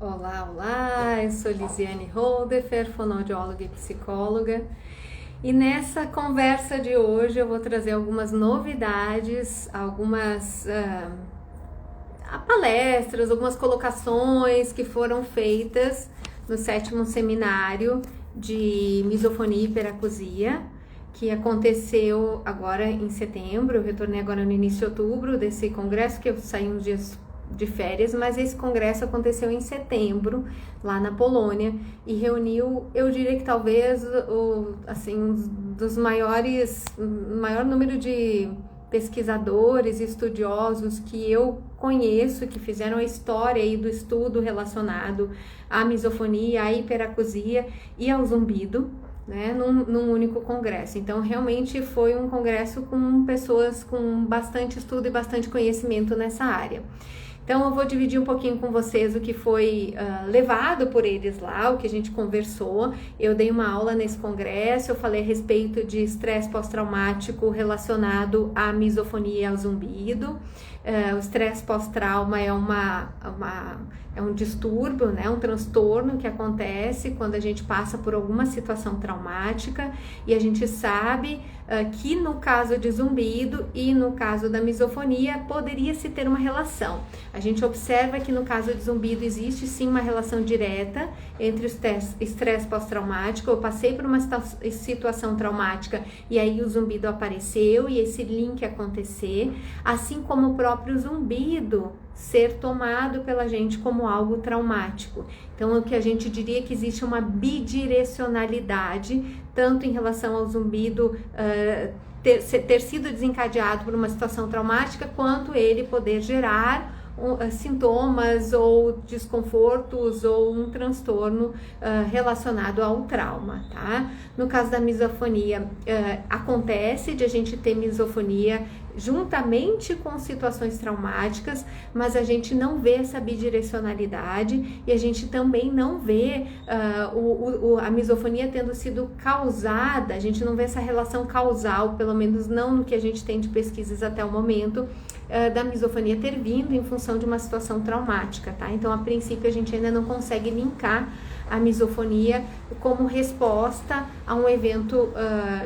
Olá, olá, eu sou Lisiane Holdefer, fonoaudióloga e psicóloga. E nessa conversa de hoje eu vou trazer algumas novidades, algumas palestras, algumas colocações que foram feitas no 7º seminário de misofonia e hiperacusia, que aconteceu agora em setembro. Eu retornei agora no início de outubro desse congresso, que eu saí uns dias de férias, mas esse congresso aconteceu em setembro, lá na Polônia, e reuniu, eu diria que talvez, um dos maior número de pesquisadores e estudiosos que eu conheço, que fizeram a história aí do estudo relacionado à misofonia, à hiperacusia e ao zumbido, né, num único congresso. Então, realmente foi um congresso com pessoas com bastante estudo e bastante conhecimento nessa área. Então, eu vou dividir um pouquinho com vocês o que foi levado por eles lá, o que a gente conversou. Eu dei uma aula nesse congresso, eu falei a respeito de estresse pós-traumático relacionado à misofonia e ao zumbido. O estresse pós-trauma é um distúrbio, né, um transtorno que acontece quando a gente passa por alguma situação traumática, e a gente sabe que no caso de zumbido e no caso da misofonia poderia-se ter uma relação. A gente observa que no caso de zumbido existe sim uma relação direta entre o estresse pós-traumático. Eu passei por uma situação traumática e aí o zumbido apareceu e esse link acontecer, assim como o próprio zumbido ser tomado pela gente como algo traumático. Então, o que a gente diria que existe uma bidirecionalidade, tanto em relação ao zumbido ter sido desencadeado por uma situação traumática, quanto ele poder gerar sintomas ou desconfortos ou um transtorno relacionado ao trauma, tá? No caso da misofonia, acontece de a gente ter misofonia juntamente com situações traumáticas, mas a gente não vê essa bidirecionalidade e a gente também não vê a misofonia tendo sido causada, a gente não vê essa relação causal, pelo menos não no que a gente tem de pesquisas até o momento, da misofonia ter vindo em função de uma situação traumática, tá? Então, a princípio, a gente ainda não consegue linkar a misofonia como resposta a um evento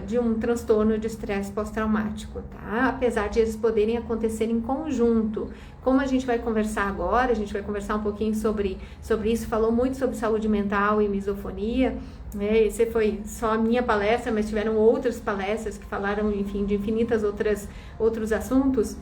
de um transtorno de estresse pós-traumático, tá? Apesar de eles poderem acontecer em conjunto. Como a gente vai conversar agora, a gente vai conversar um pouquinho sobre isso, falou muito sobre saúde mental e misofonia, né? Esse foi só a minha palestra, mas tiveram outras palestras que falaram, enfim, de infinitas outros assuntos.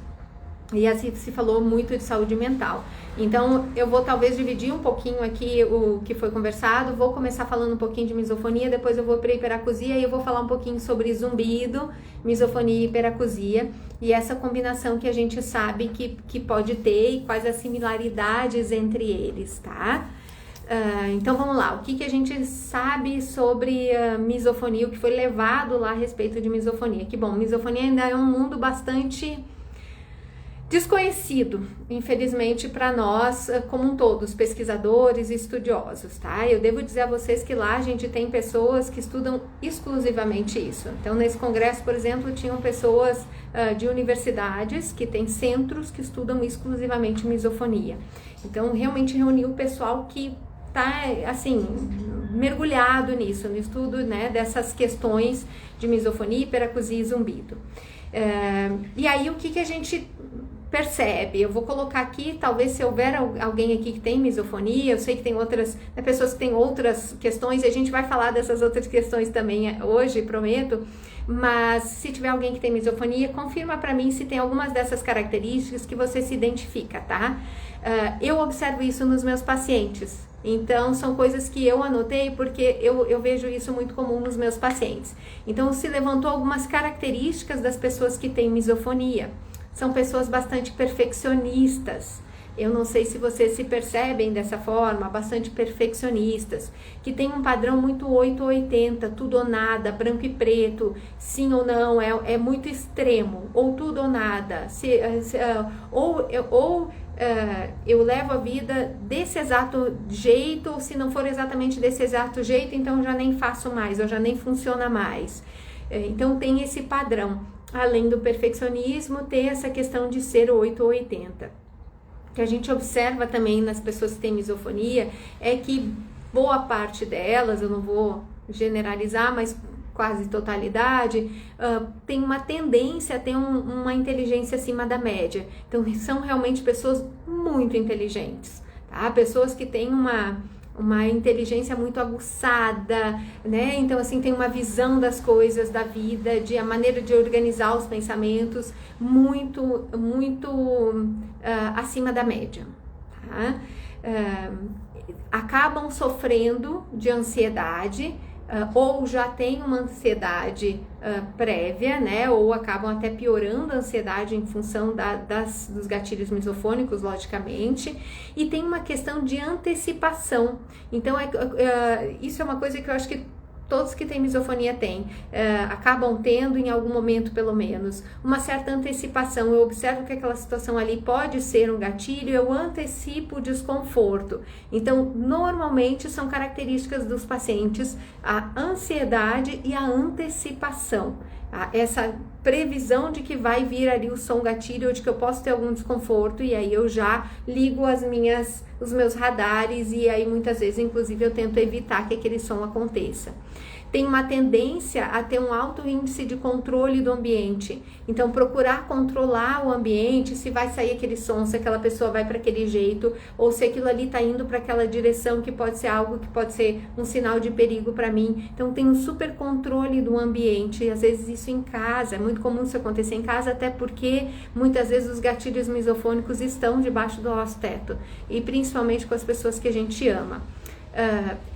E assim se falou muito de saúde mental. Então, eu vou talvez dividir um pouquinho aqui o que foi conversado. Vou começar falando um pouquinho de misofonia, depois eu vou para hiperacusia e eu vou falar um pouquinho sobre zumbido, misofonia e hiperacusia, e essa combinação que a gente sabe que pode ter e quais as similaridades entre eles, tá? Então vamos lá, o que a gente sabe sobre misofonia, o que foi levado lá a respeito de misofonia? Que bom, misofonia ainda é um mundo bastante desconhecido, infelizmente, para nós como um todo, os pesquisadores e estudiosos, tá? Eu devo dizer a vocês que lá a gente tem pessoas que estudam exclusivamente isso. Então, nesse congresso, por exemplo, tinham pessoas de universidades que têm centros que estudam exclusivamente misofonia. Então, realmente reuniu o pessoal que tá, assim, mergulhado nisso, no estudo, né, dessas questões de misofonia, hiperacusia e zumbido. E aí, o que a gente percebe? Eu vou colocar aqui, talvez se houver alguém aqui que tem misofonia, eu sei que tem outras, né, pessoas que têm outras questões, e a gente vai falar dessas outras questões também hoje, prometo, mas se tiver alguém que tem misofonia, confirma para mim se tem algumas dessas características que você se identifica, tá? Eu observo isso nos meus pacientes, então são coisas que eu anotei porque eu vejo isso muito comum nos meus pacientes. Então se levantou algumas características das pessoas que têm misofonia. São pessoas bastante perfeccionistas. Eu não sei se vocês se percebem dessa forma, bastante perfeccionistas, que tem um padrão muito 8 ou 80, tudo ou nada, branco e preto, sim ou não, é muito extremo, ou tudo ou nada, eu levo a vida desse exato jeito, ou se não for exatamente desse exato jeito, então eu já nem faço mais, eu já nem funciona mais. Então tem esse padrão, além do perfeccionismo, ter essa questão de ser 8 ou 80. que a gente observa também nas pessoas que têm misofonia é que boa parte delas, eu não vou generalizar, mas quase totalidade, tem uma tendência a ter uma inteligência acima da média. Então, são realmente pessoas muito inteligentes, tá? Pessoas que têm uma inteligência muito aguçada, né? Então, assim, tem uma visão das coisas, da vida, a maneira de organizar os pensamentos muito acima da média, tá? Acabam sofrendo de ansiedade, ou já tem uma ansiedade prévia, né? Ou acabam até piorando a ansiedade em função dos gatilhos misofônicos, logicamente. E tem uma questão de antecipação. Então, isso é uma coisa que eu acho que todos que têm misofonia têm, acabam tendo em algum momento, pelo menos, uma certa antecipação. Eu observo que aquela situação ali pode ser um gatilho, eu antecipo o desconforto. Então, normalmente são características dos pacientes a ansiedade e a antecipação. Essa previsão de que vai vir ali o som gatilho ou de que eu posso ter algum desconforto, e aí eu já ligo os meus radares, e aí muitas vezes, inclusive, eu tento evitar que aquele som aconteça. Tem uma tendência a ter um alto índice de controle do ambiente. Então, procurar controlar o ambiente, se vai sair aquele som, se aquela pessoa vai para aquele jeito, ou se aquilo ali está indo para aquela direção, que pode ser algo que pode ser um sinal de perigo para mim. Então, tem um super controle do ambiente, e às vezes isso em casa. É muito comum isso acontecer em casa, até porque muitas vezes os gatilhos misofônicos estão debaixo do nosso teto, e principalmente com as pessoas que a gente ama.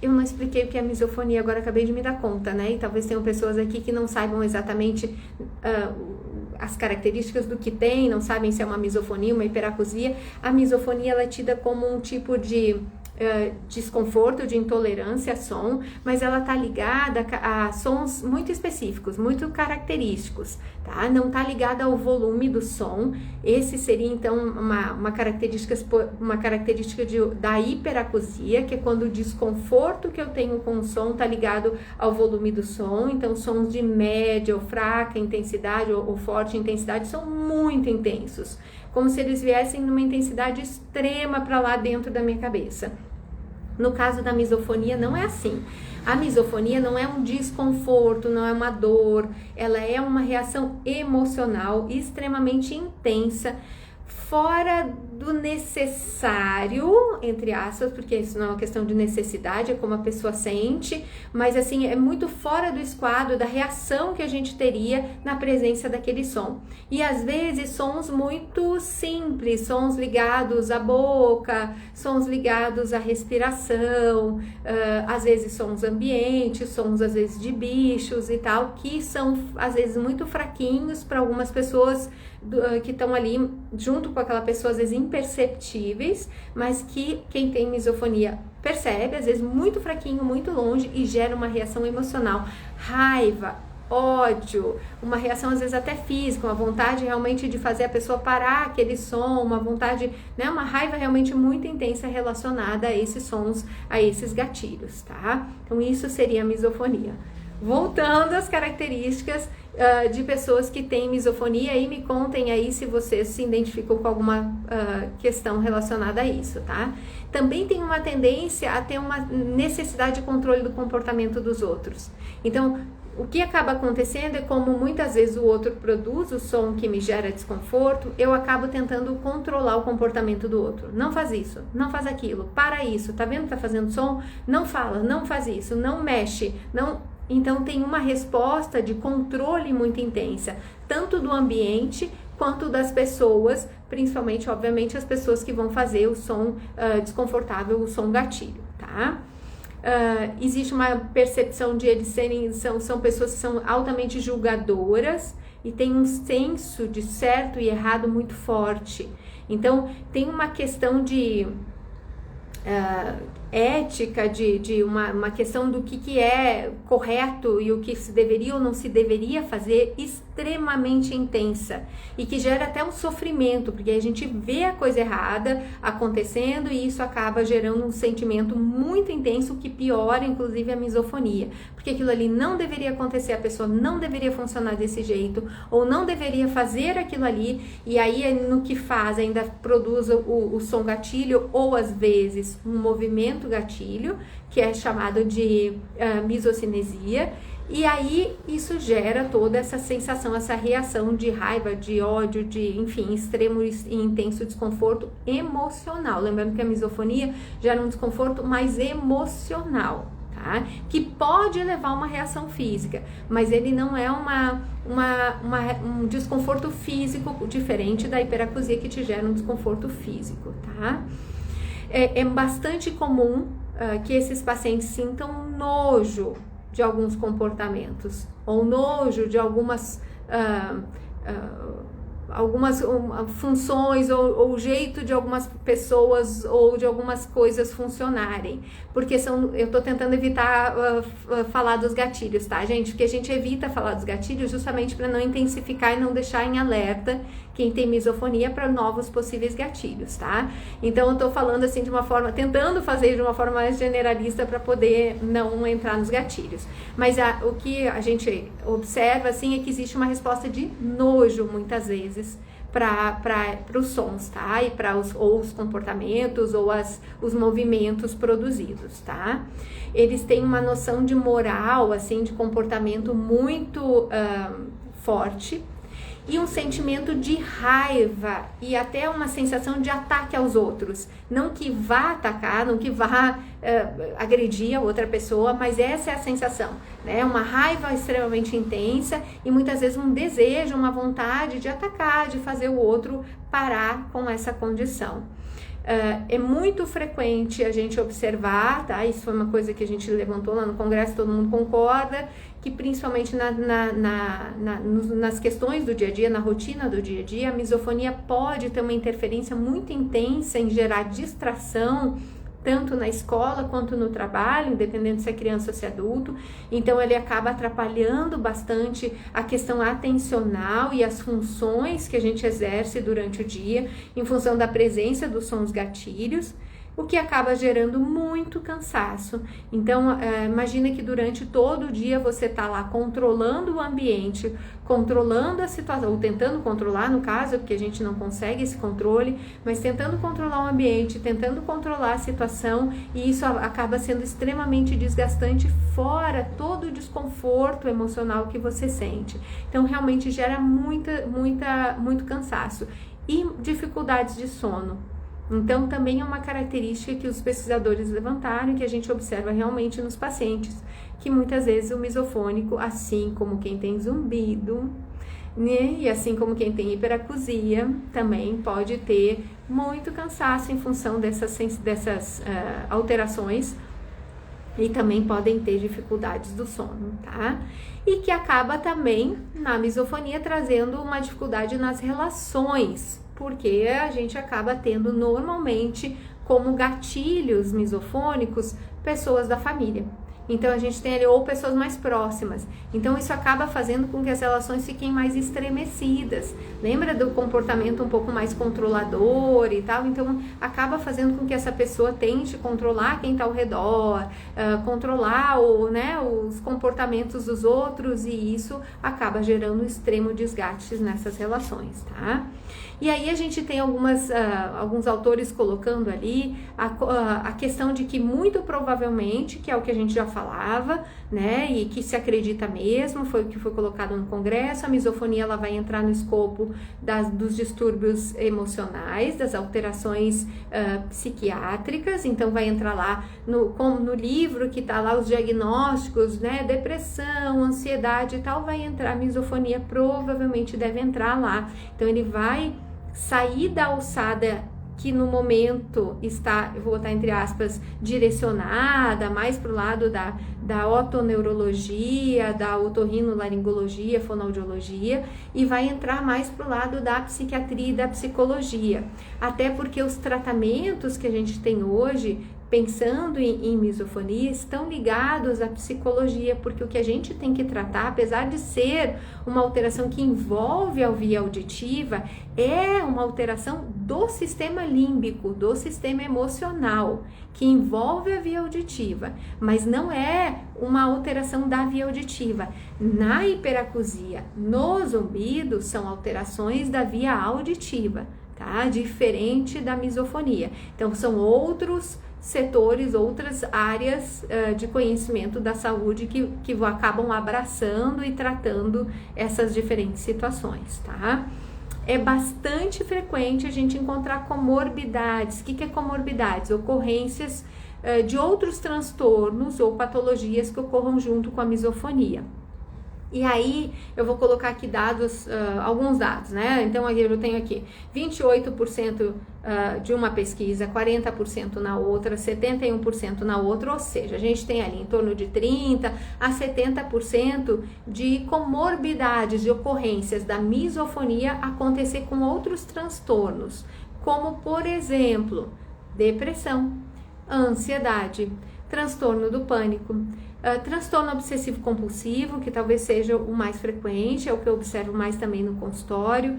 Eu não expliquei o que é misofonia, agora acabei de me dar conta, né? E talvez tenham pessoas aqui que não saibam exatamente as características do que tem, não sabem se é uma misofonia, uma hiperacusia. A misofonia, ela é tida como um tipo de desconforto, de intolerância a som, mas ela tá ligada a sons muito específicos, muito característicos, tá? Não tá ligada ao volume do som. Esse seria então uma característica da hiperacusia, que é quando o desconforto que eu tenho com o som tá ligado ao volume do som. Então, sons de média ou fraca intensidade ou forte intensidade são muito intensos, como se eles viessem numa intensidade extrema para lá dentro da minha cabeça. No caso da misofonia, não é assim. A misofonia não é um desconforto, não é uma dor, ela é uma reação emocional extremamente intensa, fora do necessário, entre aspas, porque isso não é uma questão de necessidade, é como a pessoa sente, mas assim, é muito fora do esquadro da reação que a gente teria na presença daquele som. E às vezes sons muito simples, sons ligados à boca, sons ligados à respiração, às vezes sons ambientes, sons às vezes de bichos e tal, que são às vezes muito fraquinhos para algumas pessoas que estão ali junto com aquela pessoa, às vezes imperceptíveis, mas que quem tem misofonia percebe, às vezes muito fraquinho, muito longe, e gera uma reação emocional, raiva, ódio, uma reação às vezes até física, uma vontade realmente de fazer a pessoa parar aquele som, uma vontade, né, uma raiva realmente muito intensa relacionada a esses sons, a esses gatilhos, tá? Então isso seria a misofonia. Voltando às características de pessoas que têm misofonia, e me contem aí se vocês se identificam com alguma questão relacionada a isso, tá? Também tem uma tendência a ter uma necessidade de controle do comportamento dos outros. Então, o que acaba acontecendo é, como muitas vezes o outro produz o som que me gera desconforto, eu acabo tentando controlar o comportamento do outro. Não faz isso, não faz aquilo, para isso, tá vendo que tá fazendo som? Não fala, não faz isso, não mexe, não... Então, tem uma resposta de controle muito intensa, tanto do ambiente quanto das pessoas, principalmente, obviamente, as pessoas que vão fazer o som desconfortável, o som gatilho, tá? Existe uma percepção de eles são pessoas que são altamente julgadoras e tem um senso de certo e errado muito forte. Então, tem uma questão de... ética, de uma questão do que é correto e o que se deveria ou não se deveria fazer, extremamente extremamente intensa e que gera até um sofrimento, porque a gente vê a coisa errada acontecendo e isso acaba gerando um sentimento muito intenso que piora inclusive a misofonia, porque aquilo ali não deveria acontecer, a pessoa não deveria funcionar desse jeito ou não deveria fazer aquilo ali, e aí no que faz ainda produz o som gatilho ou às vezes um movimento gatilho, que é chamado de misocinesia. E aí isso gera toda essa sensação, essa reação de raiva, de ódio, de, enfim, extremo e intenso desconforto emocional. Lembrando que a misofonia gera um desconforto mais emocional, tá? Que pode levar a uma reação física, mas ele não é um desconforto físico diferente da hiperacusia que te gera um desconforto físico, tá? É bastante comum que esses pacientes sintam nojo de alguns comportamentos ou nojo de algumas funções ou jeito de algumas pessoas ou de algumas coisas funcionarem, porque eu tô tentando evitar falar dos gatilhos, tá, gente? Porque a gente evita falar dos gatilhos justamente para não intensificar e não deixar em alerta quem tem misofonia para novos possíveis gatilhos, tá? Então eu tô falando assim de uma forma, tentando fazer de uma forma mais generalista para poder não entrar nos gatilhos. Mas o que a gente observa assim é que existe uma resposta de nojo muitas vezes para os sons, tá? E para os comportamentos ou os movimentos produzidos, tá? Eles têm uma noção de moral, assim, de comportamento muito forte, e um sentimento de raiva e até uma sensação de ataque aos outros. Não que vá atacar, não que vá agredir a outra pessoa, mas essa é a sensação, né? Uma raiva extremamente intensa e muitas vezes um desejo, uma vontade de atacar, de fazer o outro parar com essa condição. É muito frequente a gente observar, tá? Isso foi uma coisa que a gente levantou lá no congresso, todo mundo concorda, que principalmente nas questões do dia a dia, na rotina do dia a dia, a misofonia pode ter uma interferência muito intensa em gerar distração, tanto na escola quanto no trabalho, independente se é criança ou se é adulto. Então ele acaba atrapalhando bastante a questão atencional e as funções que a gente exerce durante o dia, em função da presença dos sons gatilhos, o que acaba gerando muito cansaço. Então, imagina que durante todo o dia você está lá controlando o ambiente, controlando a situação, ou tentando controlar, no caso, porque a gente não consegue esse controle, mas tentando controlar o ambiente, tentando controlar a situação, e isso acaba sendo extremamente desgastante, fora todo o desconforto emocional que você sente. Então, realmente gera muito cansaço e dificuldades de sono. Então, também é uma característica que os pesquisadores levantaram e que a gente observa realmente nos pacientes, que muitas vezes o misofônico, assim como quem tem zumbido, né, e assim como quem tem hiperacusia, também pode ter muito cansaço em função dessas alterações, e também podem ter dificuldades do sono, tá? E que acaba também, na misofonia, trazendo uma dificuldade nas relações, porque a gente acaba tendo normalmente como gatilhos misofônicos pessoas da família. Então a gente tem ali ou pessoas mais próximas. Então isso acaba fazendo com que as relações fiquem mais estremecidas. Lembra do comportamento um pouco mais controlador e tal? Então acaba fazendo com que essa pessoa tente controlar quem está ao redor, controlar os comportamentos dos outros, e isso acaba gerando extremo desgaste nessas relações, tá? E aí a gente tem alguns autores colocando ali a questão de que muito provavelmente, que é o que a gente já falava, né, e que se acredita mesmo, foi o que foi colocado no congresso, a misofonia ela vai entrar no escopo dos distúrbios emocionais, das alterações psiquiátricas. Então vai entrar lá no livro que tá lá os diagnósticos, né, depressão, ansiedade e tal, vai entrar a misofonia, provavelmente deve entrar lá. Então ele vai sair da alçada que no momento está, eu vou botar entre aspas, direcionada mais para o lado da otoneurologia, da otorrinolaringologia, fonoaudiologia, e vai entrar mais para o lado da psiquiatria e da psicologia. Até porque os tratamentos que a gente tem hoje pensando em misofonia estão ligados à psicologia, porque o que a gente tem que tratar, apesar de ser uma alteração que envolve a via auditiva, é uma alteração do sistema límbico, do sistema emocional, que envolve a via auditiva, mas não é uma alteração da via auditiva. Na hiperacusia, no zumbido, são alterações da via auditiva, tá? Diferente da misofonia. Então, são outros setores, outras áreas de conhecimento da saúde que acabam abraçando e tratando essas diferentes situações, tá? É bastante frequente a gente encontrar comorbidades. O que é comorbidades? Ocorrências de outros transtornos ou patologias que ocorram junto com a misofonia. E aí, eu vou colocar aqui dados, alguns dados, né? Então, eu tenho aqui 28% de uma pesquisa, 40% na outra, 71% na outra, ou seja, a gente tem ali em torno de 30% a 70% de comorbidades, de ocorrências da misofonia acontecer com outros transtornos, como, por exemplo, depressão, ansiedade, transtorno do pânico, transtorno obsessivo compulsivo, que talvez seja o mais frequente, é o que eu observo mais também no consultório.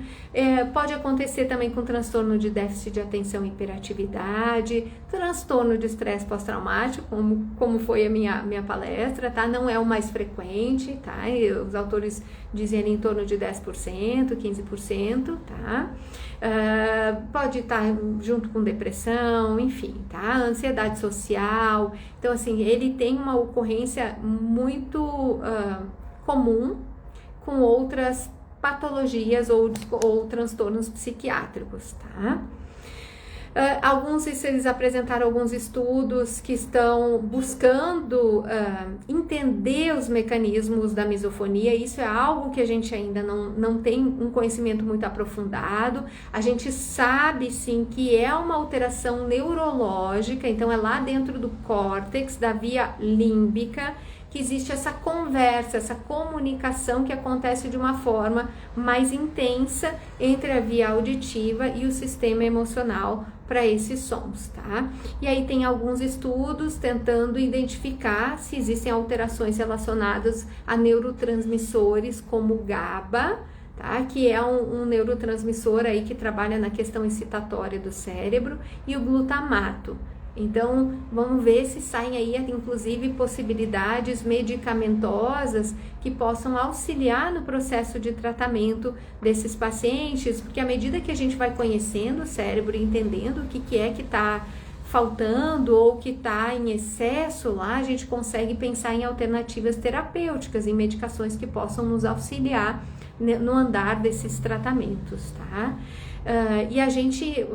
Pode acontecer também com transtorno de déficit de atenção e hiperatividade, transtorno de estresse pós-traumático, como foi a minha palestra, tá? Não é o mais frequente, tá? Os autores dizem em torno de 10%, 15%, tá? Pode estar junto com depressão, enfim, tá? Ansiedade social. Então, assim, ele tem uma ocorrência muito comum com outras patologias ou transtornos psiquiátricos, tá? Eles apresentaram alguns estudos que estão buscando entender os mecanismos da misofonia. Isso é algo que a gente ainda não tem um conhecimento muito aprofundado. A gente sabe sim que é uma alteração neurológica, então é lá dentro do córtex, da via límbica, que existe essa conversa, essa comunicação que acontece de uma forma mais intensa entre a via auditiva e o sistema emocional para esses sons, tá? E aí tem alguns estudos tentando identificar se existem alterações relacionadas a neurotransmissores como o GABA, tá? Que é um neurotransmissor aí que trabalha na questão excitatória do cérebro, e o glutamato. Então, vamos ver se saem aí, inclusive, possibilidades medicamentosas que possam auxiliar no processo de tratamento desses pacientes, porque à medida que a gente vai conhecendo o cérebro e entendendo o que é que está faltando ou que está em excesso lá, a gente consegue pensar em alternativas terapêuticas, em medicações que possam nos auxiliar no andar desses tratamentos, tá? E a gente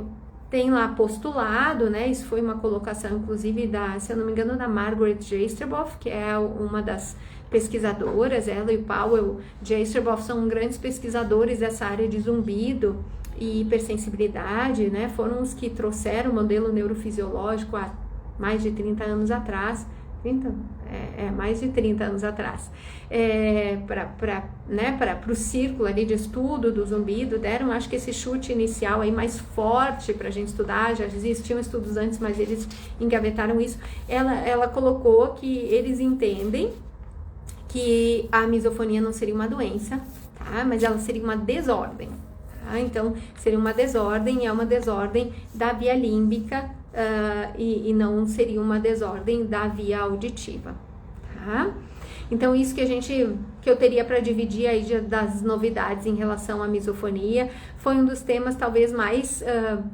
tem lá postulado, né, isso foi uma colocação inclusive se eu não me engano, da Margaret Jastreboff, que é uma das pesquisadoras. Ela e o Powell Jastreboff são grandes pesquisadores dessa área de zumbido e hipersensibilidade, né, foram os que trouxeram o modelo neurofisiológico há mais de 30 anos atrás, mais de 30 anos atrás, para o círculo ali de estudo do zumbido. Deram, acho que esse chute inicial aí mais forte para a gente estudar. Já existiam estudos antes, mas eles engavetaram isso. Ela colocou que eles entendem que a misofonia não seria uma doença, tá? Mas ela seria uma desordem, tá? Então, seria uma desordem, é uma desordem da via límbica, e não seria uma desordem da via auditiva, tá? Então, isso que eu teria para dividir aí das novidades em relação à misofonia. Foi um dos temas talvez mais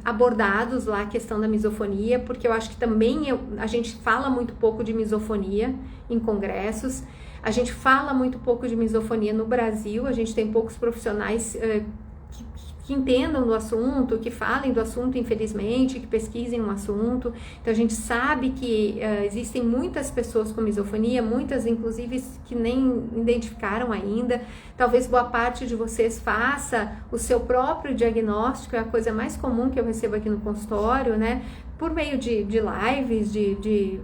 abordados lá, a questão da misofonia, porque eu acho que também a gente fala muito pouco de misofonia em congressos, a gente fala muito pouco de misofonia no Brasil, a gente tem poucos profissionais que entendam do assunto, que falem do assunto, infelizmente, que pesquisem um assunto. Então, a gente sabe que existem muitas pessoas com misofonia, muitas, inclusive, que nem identificaram ainda. Talvez boa parte de vocês faça o seu próprio diagnóstico, é a coisa mais comum que eu recebo aqui no consultório, né? Por meio de lives, de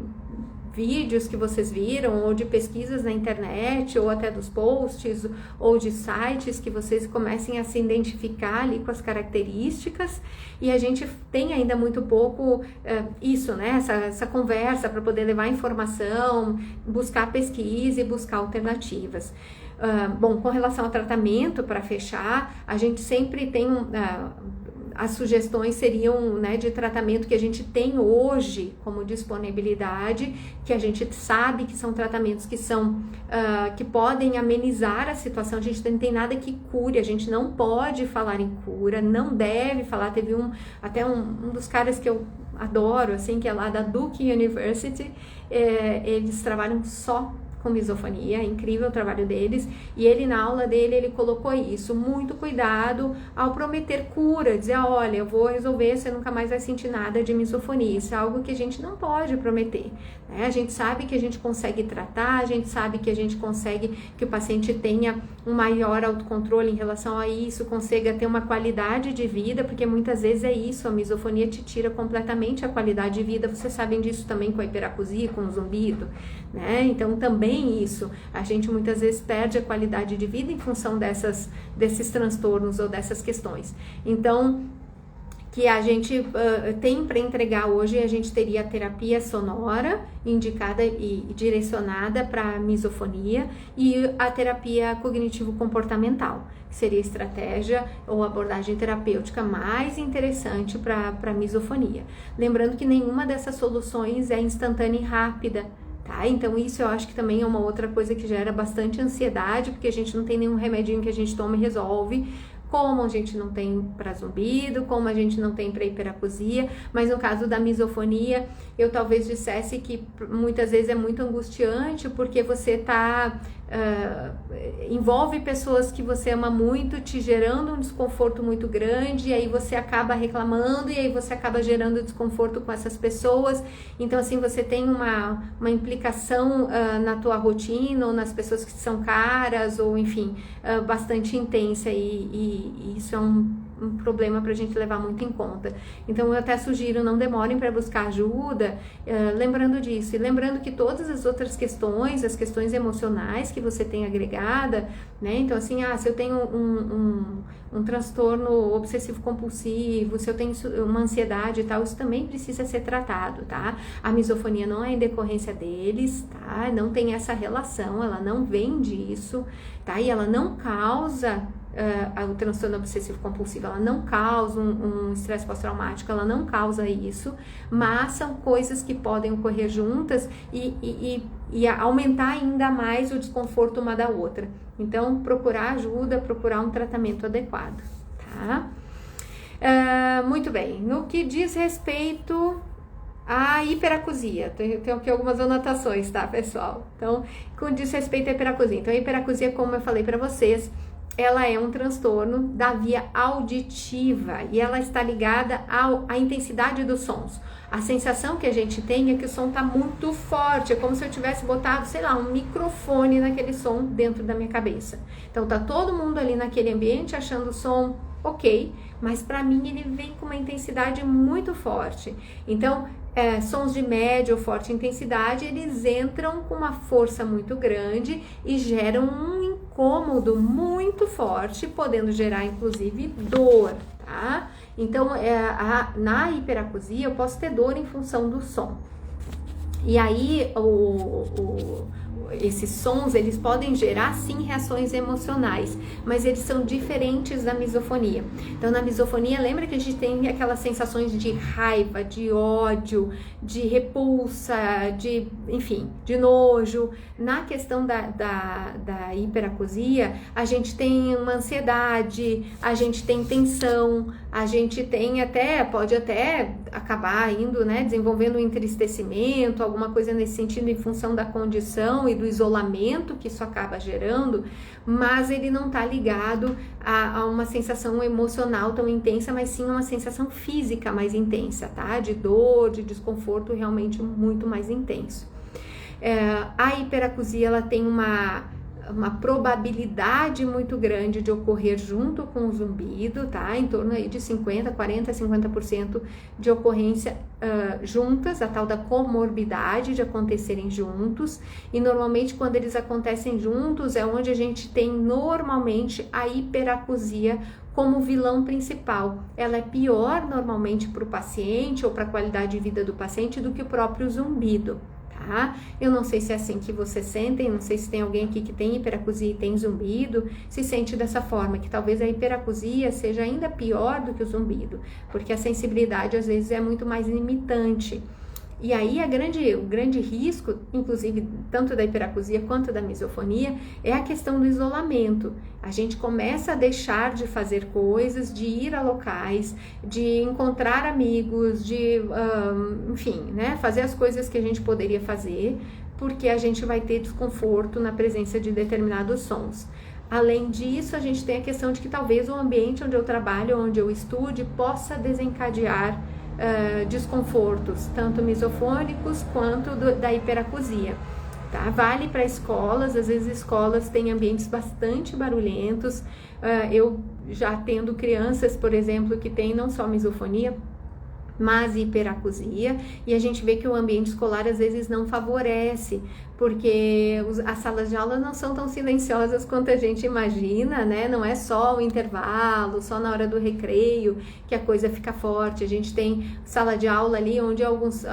vídeos que vocês viram, ou de pesquisas na internet, ou até dos posts, ou de sites, que vocês comecem a se identificar ali com as características. E a gente tem ainda muito pouco isso, né? Essa conversa para poder levar informação, buscar pesquisa e buscar alternativas. Bom, com relação ao tratamento, para fechar, a gente sempre tem as sugestões seriam, né, de tratamento que a gente tem hoje como disponibilidade, que a gente sabe que são tratamentos que podem amenizar a situação. A gente não tem nada que cure, a gente não pode falar em cura, não deve falar. Teve até um dos caras que eu adoro, assim, que é lá da Duke University, eles trabalham só com misofonia, é incrível o trabalho deles, e ele na aula dele, ele colocou isso, muito cuidado ao prometer cura, dizer, olha, eu vou resolver, você nunca mais vai sentir nada de misofonia. Isso é algo que a gente não pode prometer, né? A gente sabe que a gente consegue tratar, a gente sabe que a gente consegue que o paciente tenha um maior autocontrole em relação a isso, consiga ter uma qualidade de vida, porque muitas vezes é isso, a misofonia te tira completamente a qualidade de vida. Vocês sabem disso também com a hiperacusia, com o zumbido, né? Então também isso, a gente muitas vezes perde a qualidade de vida em função desses transtornos ou dessas questões. Então, que a gente tem para entregar hoje, a gente teria a terapia sonora indicada e direcionada para misofonia, e a terapia cognitivo-comportamental, que seria a estratégia ou abordagem terapêutica mais interessante para misofonia. Lembrando que nenhuma dessas soluções é instantânea e rápida. Tá? Então isso eu acho que também é uma outra coisa que gera bastante ansiedade, porque a gente não tem nenhum remedinho que a gente toma e resolve, como a gente não tem para zumbido, como a gente não tem para hiperacusia. Mas no caso da misofonia, eu talvez dissesse que muitas vezes é muito angustiante, porque você envolve pessoas que você ama muito, te gerando um desconforto muito grande, e aí você acaba reclamando, e aí você acaba gerando desconforto com essas pessoas. Então assim, você tem uma implicação na tua rotina, ou nas pessoas que são caras, ou enfim, bastante intensa, e isso é um problema para a gente levar muito em conta. Então eu até sugiro, não demorem para buscar ajuda, lembrando disso, e lembrando que todas as outras questões, as questões emocionais que você tem agregada, né? Então assim, se eu tenho um transtorno obsessivo compulsivo, se eu tenho uma ansiedade e tal, isso também precisa ser tratado, tá? A misofonia não é em decorrência deles, tá? Não tem essa relação, ela não vem disso, tá? E ela não causa o transtorno obsessivo compulsivo, ela não causa um estresse pós-traumático, ela não causa isso, mas são coisas que podem ocorrer juntas e aumentar ainda mais o desconforto uma da outra. Então, procurar ajuda, procurar um tratamento adequado, tá? Muito bem, no que diz respeito à hiperacusia, tenho aqui algumas anotações, tá, pessoal? Então, com diz respeito à hiperacusia, então a hiperacusia, como eu falei para vocês, ela é um transtorno da via auditiva e ela está ligada à intensidade dos sons. A sensação que a gente tem é que o som está muito forte, é como se eu tivesse botado, sei lá, um microfone naquele som dentro da minha cabeça. Então tá todo mundo ali naquele ambiente achando o som ok, mas para mim ele vem com uma intensidade muito forte. Então, sons de média ou forte intensidade, eles entram com uma força muito grande e geram um incômodo muito forte, podendo gerar inclusive dor, tá? Então, na hiperacusia eu posso ter dor em função do som. E aí, esses sons, eles podem gerar, sim, reações emocionais, mas eles são diferentes da misofonia. Então, na misofonia, lembra que a gente tem aquelas sensações de raiva, de ódio, de repulsa, enfim, de nojo. Na questão da hiperacusia, a gente tem uma ansiedade, a gente tem tensão, a gente tem pode até acabar indo, né, desenvolvendo um entristecimento, alguma coisa nesse sentido, em função da condição e do isolamento que isso acaba gerando, mas ele não está ligado a uma sensação emocional tão intensa, mas sim uma sensação física mais intensa, tá? De dor, de desconforto realmente muito mais intenso. A hiperacusia, ela tem uma probabilidade muito grande de ocorrer junto com o zumbido, tá? Em torno aí de 50%, 40%, 50% de ocorrência juntas, a tal da comorbidade de acontecerem juntos. E normalmente quando eles acontecem juntos é onde a gente tem normalmente a hiperacusia como vilão principal. Ela é pior normalmente para o paciente ou para a qualidade de vida do paciente do que o próprio zumbido. Tá? Eu não sei se é assim que vocês sentem, não sei se tem alguém aqui que tem hiperacusia e tem zumbido, se sente dessa forma, que talvez a hiperacusia seja ainda pior do que o zumbido, porque a sensibilidade às vezes é muito mais limitante. E aí o grande risco, inclusive tanto da hiperacusia quanto da misofonia, é a questão do isolamento. A gente começa a deixar de fazer coisas, de ir a locais, de encontrar amigos, de, enfim, né, fazer as coisas que a gente poderia fazer, porque a gente vai ter desconforto na presença de determinados sons. Além disso, a gente tem a questão de que talvez o ambiente onde eu trabalho, onde eu estude, possa desencadear desconfortos, tanto misofônicos quanto da hiperacusia. Tá? Vale para escolas, às vezes escolas têm ambientes bastante barulhentos. Eu já tendo crianças, por exemplo, que têm não só misofonia, mas hiperacusia, e a gente vê que o ambiente escolar às vezes não favorece, porque as salas de aula não são tão silenciosas quanto a gente imagina, né? Não é só o intervalo, só na hora do recreio que a coisa fica forte. A gente tem sala de aula ali onde alguns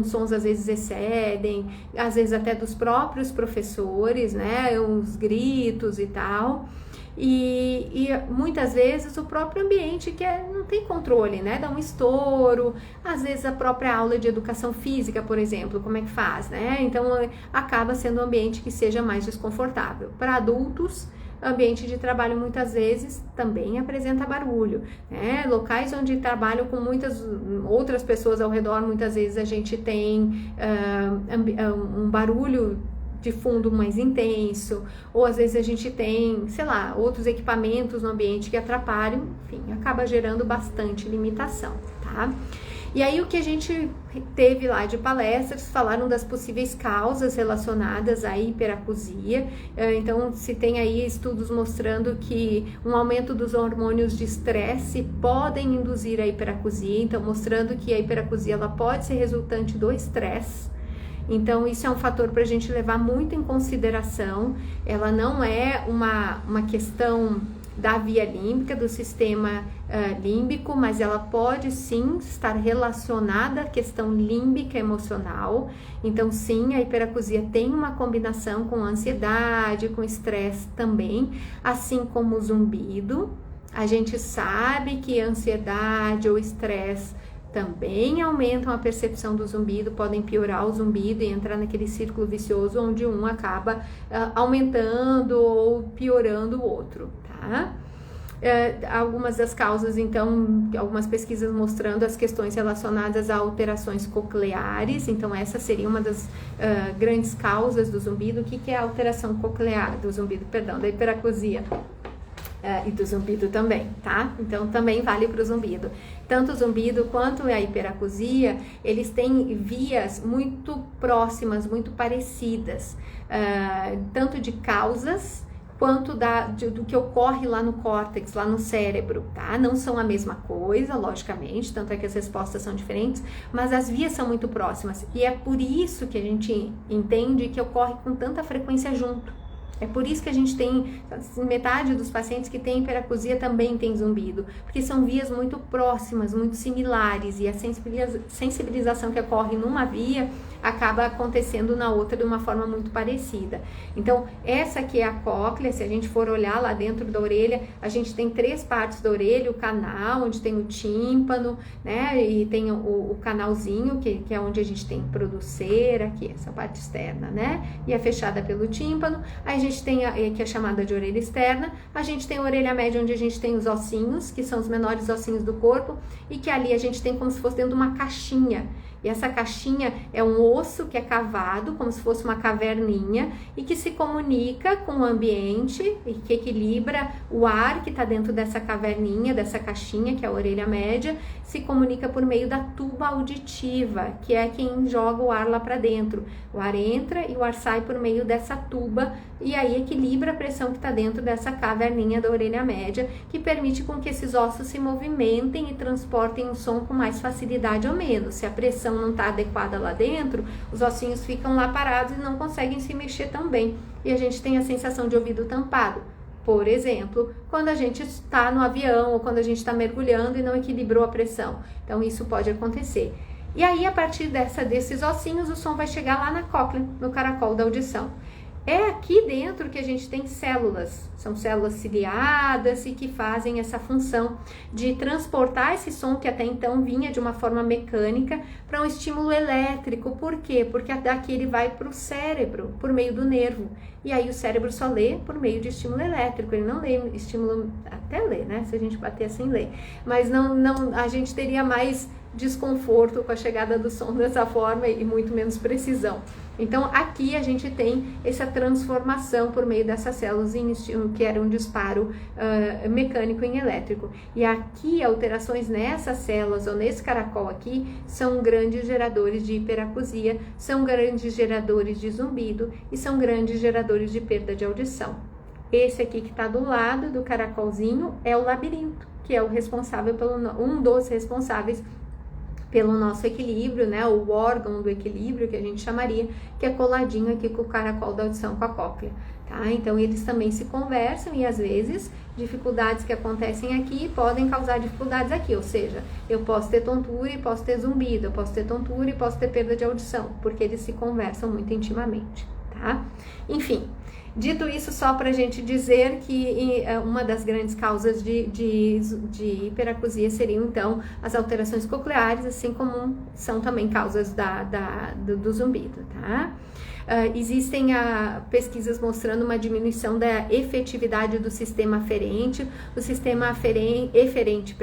sons às vezes excedem, às vezes até dos próprios professores, né? Uns gritos e tal. E muitas vezes o próprio ambiente que não tem controle, né? Dá um estouro, às vezes a própria aula de educação física, por exemplo, como é que faz, né? Então acaba sendo um ambiente que seja mais desconfortável. Para adultos, ambiente de trabalho muitas vezes também apresenta barulho, né? Locais onde trabalham com muitas outras pessoas ao redor, muitas vezes a gente tem um barulho de fundo mais intenso, ou às vezes a gente tem, sei lá, outros equipamentos no ambiente que atrapalham, enfim, acaba gerando bastante limitação, tá? E aí o que a gente teve lá de palestras, falaram das possíveis causas relacionadas à hiperacusia. Então se tem aí estudos mostrando que um aumento dos hormônios de estresse podem induzir a hiperacusia, então mostrando que a hiperacusia ela pode ser resultante do estresse. Então, isso é um fator para a gente levar muito em consideração. Ela não é uma questão da via límbica, do sistema límbico, mas ela pode sim estar relacionada à questão límbica emocional. Então, sim, a hiperacusia tem uma combinação com ansiedade, com estresse também, assim como o zumbido. A gente sabe que a ansiedade ou estresse também aumentam a percepção do zumbido, podem piorar o zumbido e entrar naquele círculo vicioso onde um acaba aumentando ou piorando o outro, tá? Algumas das causas, então, algumas pesquisas mostrando as questões relacionadas a alterações cocleares, então essa seria uma das grandes causas do zumbido. O que é a alteração coclear do zumbido, perdão, da hiperacusia? E do zumbido também, tá? Então também vale para o zumbido. Tanto o zumbido quanto a hiperacusia, eles têm vias muito próximas, muito parecidas, tanto de causas quanto do que ocorre lá no córtex, lá no cérebro, tá? Não são a mesma coisa, logicamente, tanto é que as respostas são diferentes, mas as vias são muito próximas. E é por isso que a gente entende que ocorre com tanta frequência junto. É por isso que a gente tem, metade dos pacientes que têm hiperacusia também tem zumbido, porque são vias muito próximas, muito similares, e a sensibilização que ocorre numa via acaba acontecendo na outra de uma forma muito parecida. Então, essa aqui é a cóclea. Se a gente for olhar lá dentro da orelha, a gente tem 3 partes da orelha: o canal, onde tem o tímpano, né, e tem o canalzinho, que é onde a gente tem producer, aqui, essa parte externa, né, e é fechada pelo tímpano. Aí a gente tem que é chamada de orelha externa. A gente tem a orelha média, onde a gente tem os ossinhos, que são os menores ossinhos do corpo, e que ali a gente tem como se fosse dentro de uma caixinha, E essa caixinha é um osso que é cavado, como se fosse uma caverninha, e que se comunica com o ambiente e que equilibra o ar que está dentro dessa caverninha, dessa caixinha, que é a orelha média, se comunica por meio da tuba auditiva, que é quem joga o ar lá para dentro. O ar entra e o ar sai por meio dessa tuba, e aí equilibra a pressão que está dentro dessa caverninha da orelha média, que permite com que esses ossos se movimentem e transportem o som com mais facilidade ou menos. Se a pressão não está adequada lá dentro, os ossinhos ficam lá parados e não conseguem se mexer tão bem. E a gente tem a sensação de ouvido tampado. Por exemplo, quando a gente está no avião ou quando a gente está mergulhando e não equilibrou a pressão. Então, isso pode acontecer. E aí, a partir desses ossinhos, o som vai chegar lá na cóclea, no caracol da audição. É aqui dentro que a gente tem células, são células ciliadas e que fazem essa função de transportar esse som que até então vinha de uma forma mecânica para um estímulo elétrico. Por quê? Porque daqui ele vai para o cérebro, por meio do nervo. E aí o cérebro só lê por meio de estímulo elétrico, ele não lê estímulo, até lê, né? Se a gente bater assim, lê. Mas não, a gente teria mais desconforto com a chegada do som dessa forma e muito menos precisão. Então, aqui a gente tem essa transformação por meio dessas células que era um disparo mecânico em elétrico. E aqui, alterações nessas células ou nesse caracol aqui são grandes geradores de hiperacusia, são grandes geradores de zumbido e são grandes geradores de perda de audição. Esse aqui que está do lado do caracolzinho é o labirinto, que é o responsável um dos responsáveis pelo nosso equilíbrio, né, o órgão do equilíbrio que a gente chamaria, que é coladinho aqui com o caracol da audição, com a cóclea, tá? Então, eles também se conversam e, às vezes, dificuldades que acontecem aqui podem causar dificuldades aqui, ou seja, eu posso ter tontura e posso ter zumbido, eu posso ter tontura e posso ter perda de audição, porque eles se conversam muito intimamente, tá? Enfim, dito isso, só para a gente dizer que uma das grandes causas de hiperacusia seriam, então, as alterações cocleares, assim como são também causas do zumbido, tá? Existem pesquisas mostrando uma diminuição da efetividade do sistema aferente. O sistema eferente,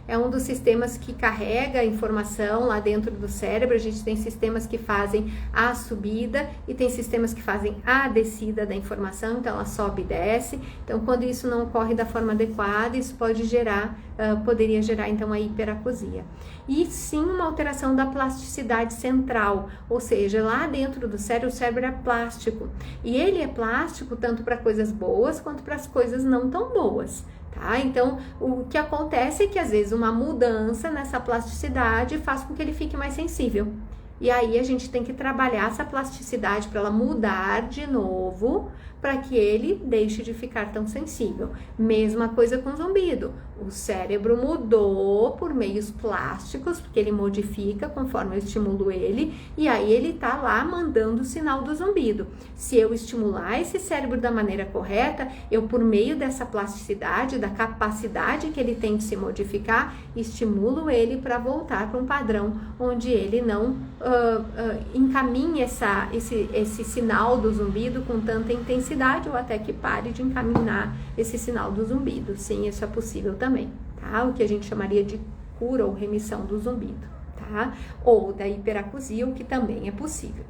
é um dos sistemas que carrega a informação lá dentro do cérebro. A gente tem sistemas que fazem a subida e tem sistemas que fazem a descida da informação, então ela sobe e desce. Então, quando isso não ocorre da forma adequada, isso poderia gerar então a hiperacusia. E sim, uma alteração da plasticidade central, ou seja, lá dentro do cérebro, o cérebro é plástico, e ele é plástico tanto para coisas boas quanto para as coisas não tão boas, tá? Então, o que acontece é que às vezes uma mudança nessa plasticidade faz com que ele fique mais sensível. E aí a gente tem que trabalhar essa plasticidade para ela mudar de novo, para que ele deixe de ficar tão sensível. Mesma coisa com o zumbido. O cérebro mudou por meios plásticos, porque ele modifica conforme eu estimulo ele, e aí ele tá lá mandando o sinal do zumbido. Se eu estimular esse cérebro da maneira correta, eu, por meio dessa plasticidade, da capacidade que ele tem de se modificar, estimulo ele para voltar para um padrão onde ele não encaminhe esse sinal do zumbido com tanta intensidade, ou até que pare de encaminhar esse sinal do zumbido. Sim, isso é possível também, tá? O que a gente chamaria de cura ou remissão do zumbido, tá? Ou da hiperacusia, o que também é possível.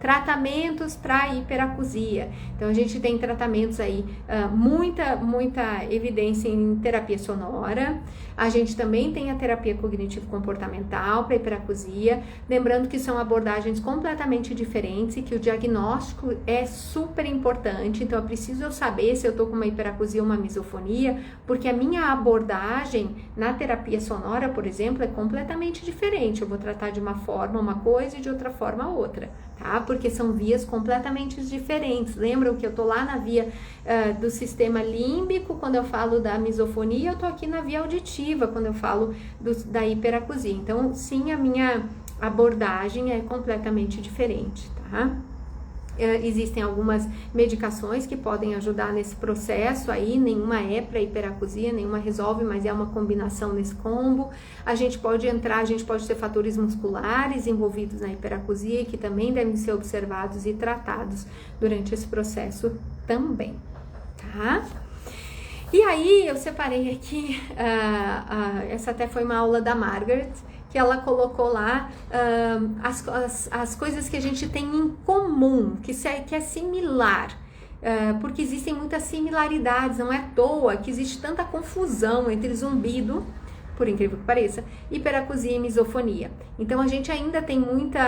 Tratamentos para hiperacusia. Então, a gente tem tratamentos aí, muita evidência em terapia sonora. A gente também tem a terapia cognitivo-comportamental para hiperacusia. Lembrando que são abordagens completamente diferentes e que o diagnóstico é super importante. Então, é preciso eu saber se eu estou com uma hiperacusia ou uma misofonia, porque a minha abordagem na terapia sonora, por exemplo, é completamente diferente. Eu vou tratar de uma forma uma coisa e de outra forma outra, tá? Porque são vias completamente diferentes. Lembram que eu tô lá na via do sistema límbico quando eu falo da misofonia, eu tô aqui na via auditiva quando eu falo da hiperacusia. Então, sim, a minha abordagem é completamente diferente, tá? Existem algumas medicações que podem ajudar nesse processo aí, nenhuma é para hiperacusia, nenhuma resolve, mas é uma combinação nesse combo. A gente pode ter fatores musculares envolvidos na hiperacusia, que também devem ser observados e tratados durante esse processo também, tá? E aí, eu separei aqui, essa até foi uma aula da Margaret, que ela colocou lá as coisas que a gente tem em comum, que é similar. Porque existem muitas similaridades, não é à toa que existe tanta confusão entre zumbido, por incrível que pareça, hiperacusia e misofonia. Então a gente ainda tem muita,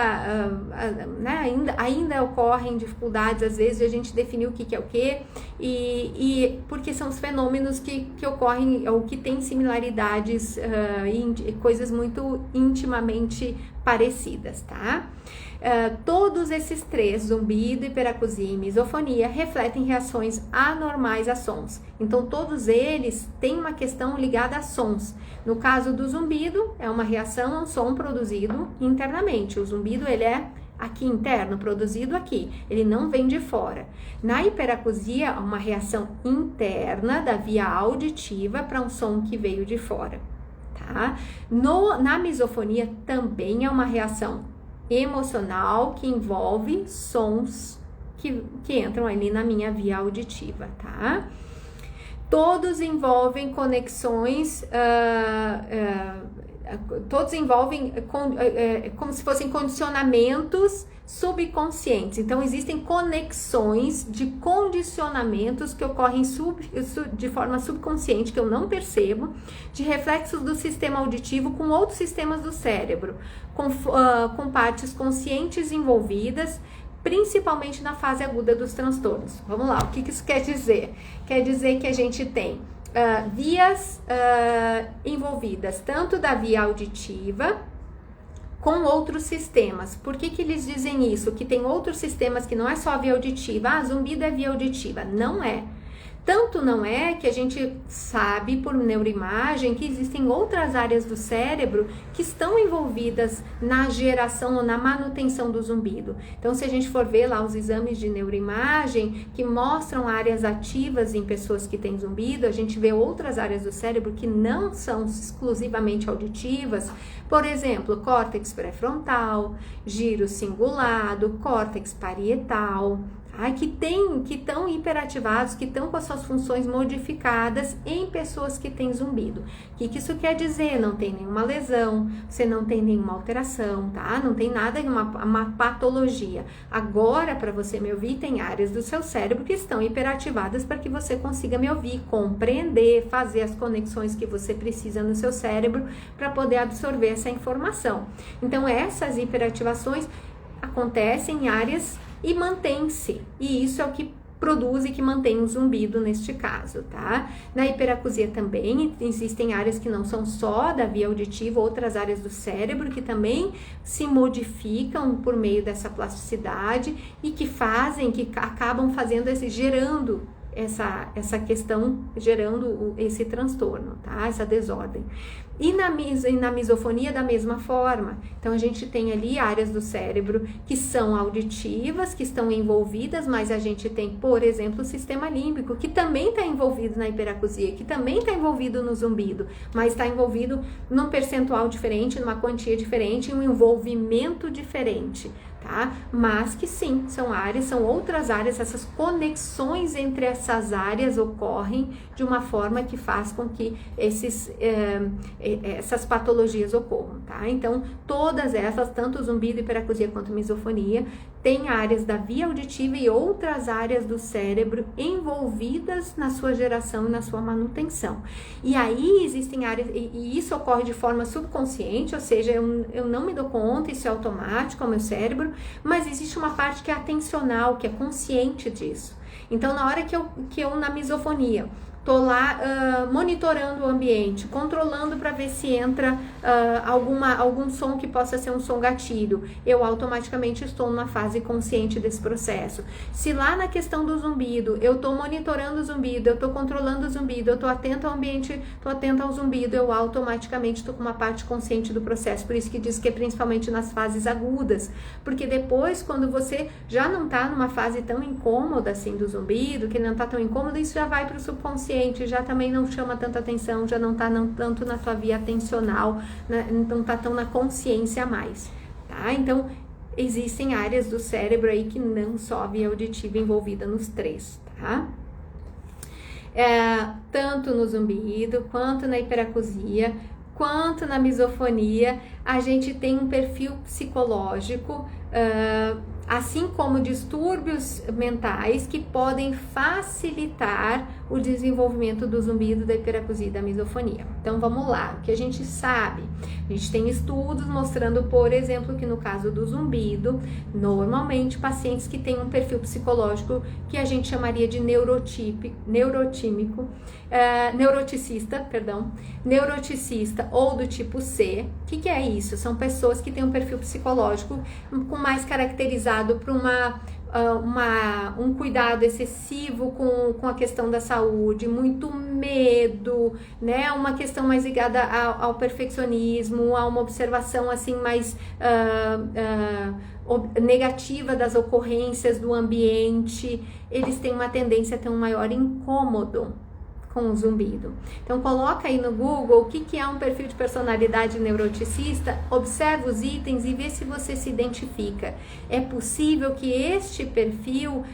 né, ainda ocorrem dificuldades às vezes de a gente definir o que é o que, e porque são os fenômenos que ocorrem ou que têm similaridades e coisas muito intimamente parecidas, tá? Todos esses três, zumbido, hiperacusia e misofonia, refletem reações anormais a sons. Então, todos eles têm uma questão ligada a sons. No caso do zumbido, é uma reação a um som produzido internamente. O zumbido, ele é aqui interno, produzido aqui. Ele não vem de fora. Na hiperacusia, uma reação interna da via auditiva para um som que veio de fora, tá? Na misofonia, também é uma reação emocional que envolve sons que entram ali na minha via auditiva, tá? Todos envolvem conexões, todos envolvem como se fossem condicionamentos subconscientes. Então, existem conexões de condicionamentos que ocorrem de forma subconsciente, que eu não percebo, de reflexos do sistema auditivo com outros sistemas do cérebro, com partes conscientes envolvidas, principalmente na fase aguda dos transtornos. Vamos lá, o que isso quer dizer? Quer dizer que a gente tem vias envolvidas, tanto da via auditiva, com outros sistemas. Por que eles dizem isso? Que tem outros sistemas que não é só a via auditiva. Zumbido é via auditiva. Não é. Tanto não é que a gente sabe por neuroimagem que existem outras áreas do cérebro que estão envolvidas na geração ou na manutenção do zumbido. Então, se a gente for ver lá os exames de neuroimagem que mostram áreas ativas em pessoas que têm zumbido, a gente vê outras áreas do cérebro que não são exclusivamente auditivas. Por exemplo, córtex pré-frontal, giro cingulado, córtex parietal, que estão hiperativados, que estão com as suas funções modificadas em pessoas que têm zumbido. O que isso quer dizer? Não tem nenhuma lesão, você não tem nenhuma alteração, tá? Não tem nada, uma patologia. Agora, para você me ouvir, tem áreas do seu cérebro que estão hiperativadas para que você consiga me ouvir, compreender, fazer as conexões que você precisa no seu cérebro para poder absorver essa informação. Então, essas hiperativações acontecem em áreas e mantém-se, e isso é o que produz e que mantém o zumbido neste caso, tá? Na hiperacusia também existem áreas que não são só da via auditiva, outras áreas do cérebro que também se modificam por meio dessa plasticidade e que acabam fazendo gerando essa questão, gerando esse transtorno, tá? Essa desordem. E na misofonia da mesma forma. Então, a gente tem ali áreas do cérebro que são auditivas, que estão envolvidas, mas a gente tem, por exemplo, o sistema límbico, que também está envolvido na hiperacusia, que também está envolvido no zumbido, mas está envolvido num percentual diferente, numa quantia diferente, em um envolvimento diferente, tá? Mas que sim, são outras áreas, essas conexões entre essas áreas ocorrem de uma forma que faz com que essas patologias ocorram, tá? Então, todas essas, tanto zumbido, hiperacusia quanto misofonia, tem áreas da via auditiva e outras áreas do cérebro envolvidas na sua geração e na sua manutenção. E aí existem áreas, e isso ocorre de forma subconsciente, ou seja, eu não me dou conta, isso é automático ao meu cérebro, mas existe uma parte que é atencional, que é consciente disso. Então, na hora que eu na misofonia, tô lá monitorando o ambiente, controlando para ver se entra algum som que possa ser um som gatilho, eu automaticamente estou numa fase consciente desse processo. Se lá na questão do zumbido, eu tô monitorando o zumbido, eu tô controlando o zumbido, eu tô atento ao ambiente, tô atento ao zumbido, eu automaticamente tô com uma parte consciente do processo. Por isso que diz que é principalmente nas fases agudas, porque depois, quando você já não tá numa fase tão incômoda assim do zumbido, que não tá tão incômodo, isso já vai pro subconsciente, já também não chama tanta atenção, já não tá tanto na tua via atencional, não tá tão na consciência a mais, tá? Então, existem áreas do cérebro aí que não só a via auditiva envolvida nos três, tá? Tanto no zumbido, quanto na hiperacusia, quanto na misofonia, a gente tem um perfil psicológico, assim como distúrbios mentais que podem facilitar o desenvolvimento do zumbido, da hiperacusia e da misofonia. Então vamos lá, o que a gente sabe? A gente tem estudos mostrando, por exemplo, que no caso do zumbido, normalmente pacientes que têm um perfil psicológico que a gente chamaria de neuroticista ou do tipo C. O que é isso? São pessoas que têm um perfil psicológico com mais caracterizado para um cuidado excessivo com a questão da saúde, muito medo, né? Uma questão mais ligada ao perfeccionismo, a uma observação assim mais negativa das ocorrências do ambiente. Eles têm uma tendência a ter um maior incômodo com o zumbido. Então coloca aí no Google o que é um perfil de personalidade neuroticista, observa os itens e vê se você se identifica. É possível que este perfil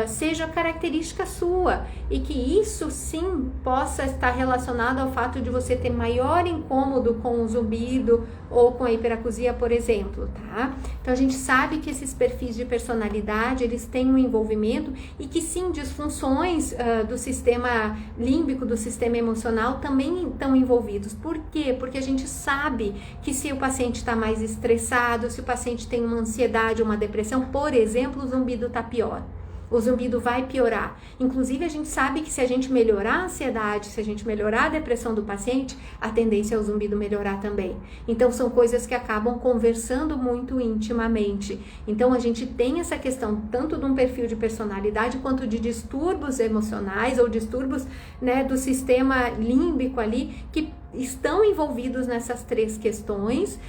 seja característica sua e que isso sim possa estar relacionado ao fato de você ter maior incômodo com o zumbido ou com a hiperacusia, por exemplo, tá? Então a gente sabe que esses perfis de personalidade, eles têm um envolvimento e que sim, disfunções do sistema límbico, do sistema emocional também estão envolvidos. Por quê? Porque a gente sabe que se o paciente está mais estressado, se o paciente tem uma ansiedade, uma depressão, por exemplo, o zumbido está pior. O zumbido vai piorar. Inclusive, a gente sabe que se a gente melhorar a ansiedade, se a gente melhorar a depressão do paciente, a tendência é o zumbido melhorar também. Então, são coisas que acabam conversando muito intimamente. Então, a gente tem essa questão tanto de um perfil de personalidade quanto de distúrbios emocionais ou distúrbios, né, do sistema límbico ali, que estão envolvidos nessas três questões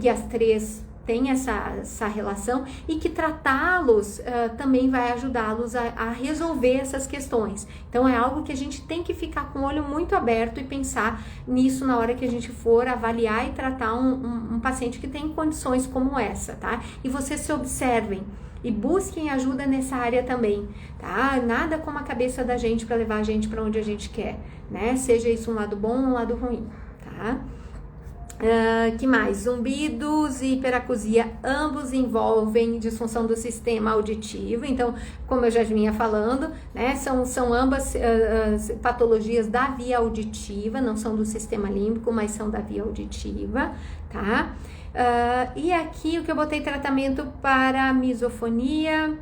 e as três tem essa relação e que tratá-los também vai ajudá-los a resolver essas questões. Então é algo que a gente tem que ficar com o olho muito aberto e pensar nisso na hora que a gente for avaliar e tratar um paciente que tem condições como essa, tá? E vocês se observem e busquem ajuda nessa área também, tá? Nada como a cabeça da gente para levar a gente para onde a gente quer, né? Seja isso um lado bom ou um lado ruim, tá? Que mais? Zumbidos e hiperacusia ambos envolvem disfunção do sistema auditivo. Então, como eu já vinha falando, né, são ambas patologias da via auditiva, não são do sistema límbico, mas são da via auditiva, tá? E aqui o que eu botei tratamento para misofonia.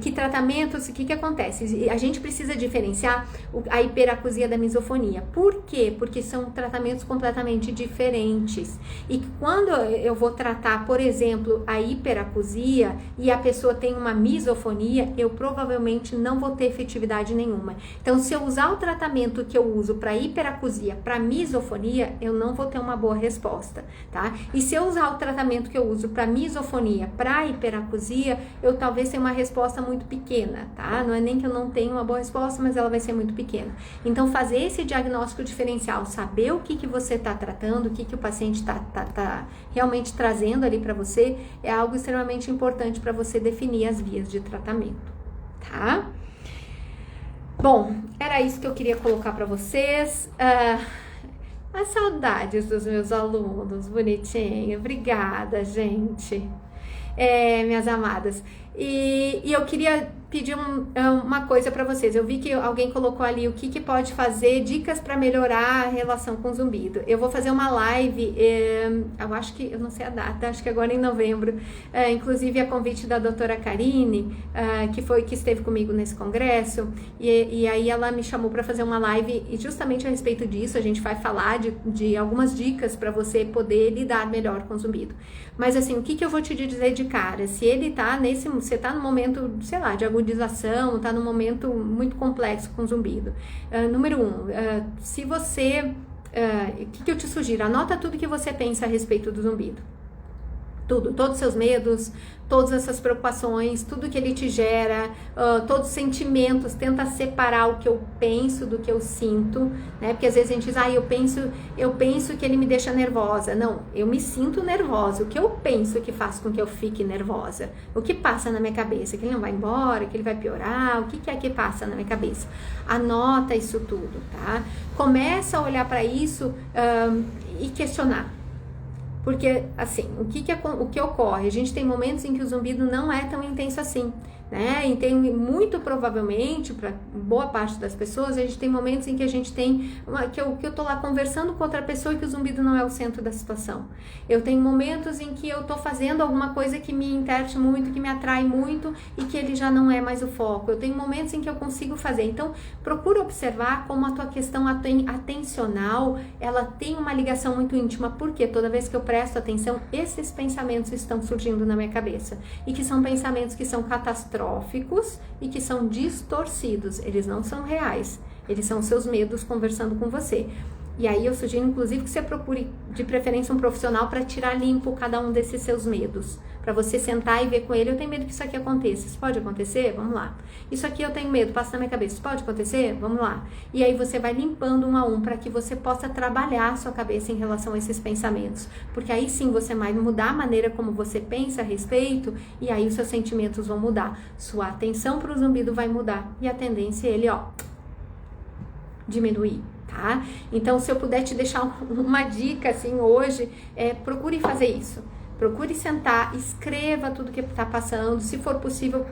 Que tratamentos, o que acontece? A gente precisa diferenciar a hiperacusia da misofonia. Por quê? Porque são tratamentos completamente diferentes. E quando eu vou tratar, por exemplo, a hiperacusia e a pessoa tem uma misofonia, eu provavelmente não vou ter efetividade nenhuma. Então, se eu usar o tratamento que eu uso para hiperacusia, para misofonia, eu não vou ter uma boa resposta, tá? E se eu usar o tratamento que eu uso para misofonia, para hiperacusia, eu talvez tenha uma resposta muito pequena, tá? Não é nem que eu não tenha uma boa resposta, mas ela vai ser muito pequena. Então, fazer esse diagnóstico diferencial, saber o que você está tratando, o que o paciente está realmente trazendo ali para você, é algo extremamente importante para você definir as vias de tratamento, tá? Bom, era isso que eu queria colocar para vocês. As saudades dos meus alunos, bonitinho. Obrigada, gente. Minhas amadas. E eu queria pedir uma coisa para vocês. Eu vi que alguém colocou ali o que pode fazer, dicas para melhorar a relação com o zumbido. Eu vou fazer uma live, eu acho que, eu não sei a data, acho que agora em novembro, inclusive a convite da doutora Karine, que esteve comigo nesse congresso, e aí ela me chamou para fazer uma live e justamente a respeito disso. A gente vai falar de algumas dicas para você poder lidar melhor com o zumbido. Mas assim, o que eu vou te dizer de cara? Se ele tá você tá no momento, sei lá, de agudização, tá num momento muito complexo com zumbido. Número 1, se você, o que eu te sugiro? Anota tudo que você pensa a respeito do zumbido. Tudo, todos os seus medos, todas essas preocupações, tudo que ele te gera, todos os sentimentos, tenta separar o que eu penso do que eu sinto, né? Porque às vezes a gente diz, eu penso que ele me deixa nervosa. Não, eu me sinto nervosa. O que eu penso que faz com que eu fique nervosa? O que passa na minha cabeça? Que ele não vai embora, que ele vai piorar? O que é que passa na minha cabeça? Anota isso tudo, tá? Começa a olhar para isso e questionar. Porque, assim, o que ocorre? A gente tem momentos em que o zumbido não é tão intenso assim, né? E tem, muito provavelmente, para boa parte das pessoas, a gente tem momentos em que a gente tem, que eu tô lá conversando com outra pessoa e que o zumbido não é o centro da situação. Eu tenho momentos em que eu tô fazendo alguma coisa que me interte muito, que me atrai muito e que ele já não é mais o foco. Eu tenho momentos em que eu consigo fazer. Então, procura observar como a tua questão atencional, ela tem uma ligação muito íntima, porque toda vez que eu presto atenção, esses pensamentos estão surgindo na minha cabeça. E que são pensamentos que são catastróficos e que são distorcidos, eles não são reais, eles são seus medos conversando com você. E aí eu sugiro inclusive que você procure de preferência um profissional para tirar limpo cada um desses seus medos, para você sentar e ver com ele, eu tenho medo que isso aqui aconteça, isso pode acontecer? Vamos lá. Isso aqui eu tenho medo, passa na minha cabeça, isso pode acontecer? Vamos lá. E aí você vai limpando um a um para que você possa trabalhar a sua cabeça em relação a esses pensamentos, porque aí sim você vai mudar a maneira como você pensa a respeito e aí os seus sentimentos vão mudar, sua atenção para o zumbido vai mudar e a tendência é ele, diminuir. Tá? Então, se eu puder te deixar uma dica assim hoje, procure fazer isso. Procure sentar, escreva tudo que está passando, se for possível,